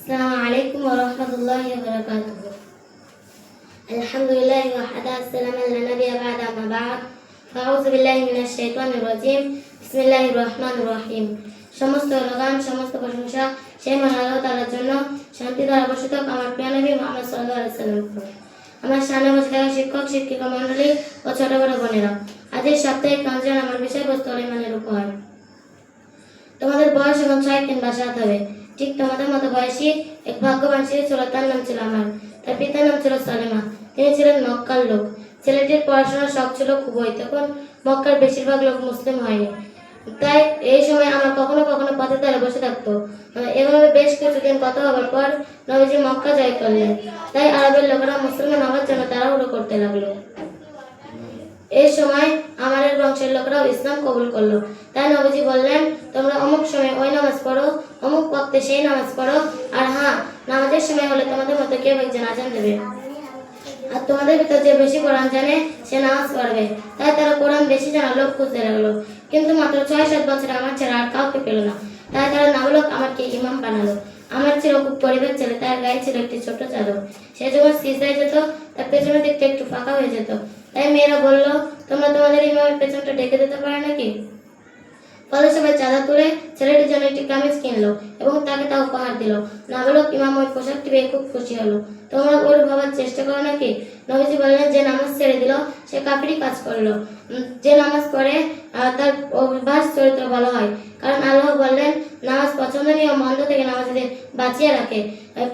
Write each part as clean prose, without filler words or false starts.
السلام عليكم ورحمة الله وبركاته. الحمد لله وحده السلام على النبي بعد ما بعد فأعوذ بالله من الشيطان الرجيم بسم الله الرحمن الرحيم. সমস্ত গান সমস্ত প্রশংসা সেই মহান আল্লাহ তাআলার জন্য, শান্তি দ্বারা বর্ষিত আমার প্রিয় নবী মুহাম্মদ সাল্লাল্লাহু আলাইহি ওয়াসাল্লাম। আমার সামনে বসে থাকা শিক্ষক শিক্ষিকা মণ্ডলী ও ছোট বড় বোনেরা, আজকের সাপ্তাহিক কাঞ্চন আমার বিষয়বস্তু হলো ইমানের উপহার। তোমাদের বয়স এবং 6 কিংবা 7 হবে। ঠিক তোমাদের মতো বয়সী এক ভাগ্যবান ছেলে ছিল, তার নাম ছিল আমার। তার পিতার নাম ছিল সালেমা। তিনি ছিলেন মক্কার লোক। ছেলেটির পড়াশোনার শখ ছিল খুবই। তখন মক্কার বেশিরভাগ লোক মুসলিম হয়নি, তাই এই সময় আমার কখনো কখনো পথের ধারে বসে থাকতো। এভাবে বেশ কিছুদিন কথা হবার পর নবীজি মক্কা জয় করলেন। তাই আরবের লোকেরা মুসলমান হওয়ার জন্য তাড়াহুড়ো করতে লাগলো। এই সময় আমাদের বংশের লোকরাও ইসলাম কবুল করলো। তাই নবীজি বললেন, তোমরা অমুক সময় ওই নামাজ পড়ো, অমুক ওয়াক্তে সেই নামাজ পড়ো, আর হ্যাঁ, নামাজের সময় হলে তোমাদের মতো কেউ একজন আজান দেবে, আর তোমাদের ভিতর যে বেশি কোরআন জানে সে নামাজ পড়বে। তাই তারা কোরআন বেশি জানা লোক খুঁজতে লাগলো, কিন্তু মাত্র 6-7 বছরে আমার ছেলে আর কাউকে পেল না। তাই তারা নাবালক আমাকে ইমাম বানালো। আমার ছিল খুব গরিবের ছেলে, তার গায়ে ছিল একটি ছোট চাদর। সে যখন সিজদায় যেত তার পেছনের দিকটা একটু ফাঁকা হয়ে যেত। তাই মেয়েরা বলল, তোমরা তোমাদের ইমামের পেছনটা ঢেকে দিতে পারো নাকি? ফলে সবাই চাঁদা তুলে ছেলেটির জন্য একটি কামিজ কিনলো এবং তাকে তা উপহার দিল। নাবালক ইমাম ওই পোশাকটি পেয়ে খুব খুশি হলো। তোমরা ওর ভাবার চেষ্টা করো নাকি? নবীজি বললেন, যে নামাজ ছেড়ে দিল সে কাফিরি কাজ করলো। যে নামাজ পড়ে তার অভ্যাস চরিত্র ভালো হয়, কারণ আল্লাহ বললেন, নামাজ পছন্দনীয় মন্দ থেকে নামাজীদের বাঁচিয়ে রাখে।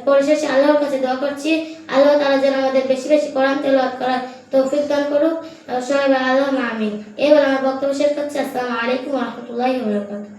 পরিশেষে আল্লাহর কাছে দোয়া করছি, আল্লাহ তাআলা যেন আমাদের বেশি বেশি কোরআন তেলাওয়াত করার তৌফিক দান করুক। সবাই আল্লাহুম্মা আমিন। এই বলে আমার বক্তব্য শেষ করছি। আসসালামু আলাইকুম ওয়া রাহমাতুল্লাহি ওয়া বারাকাতুহু।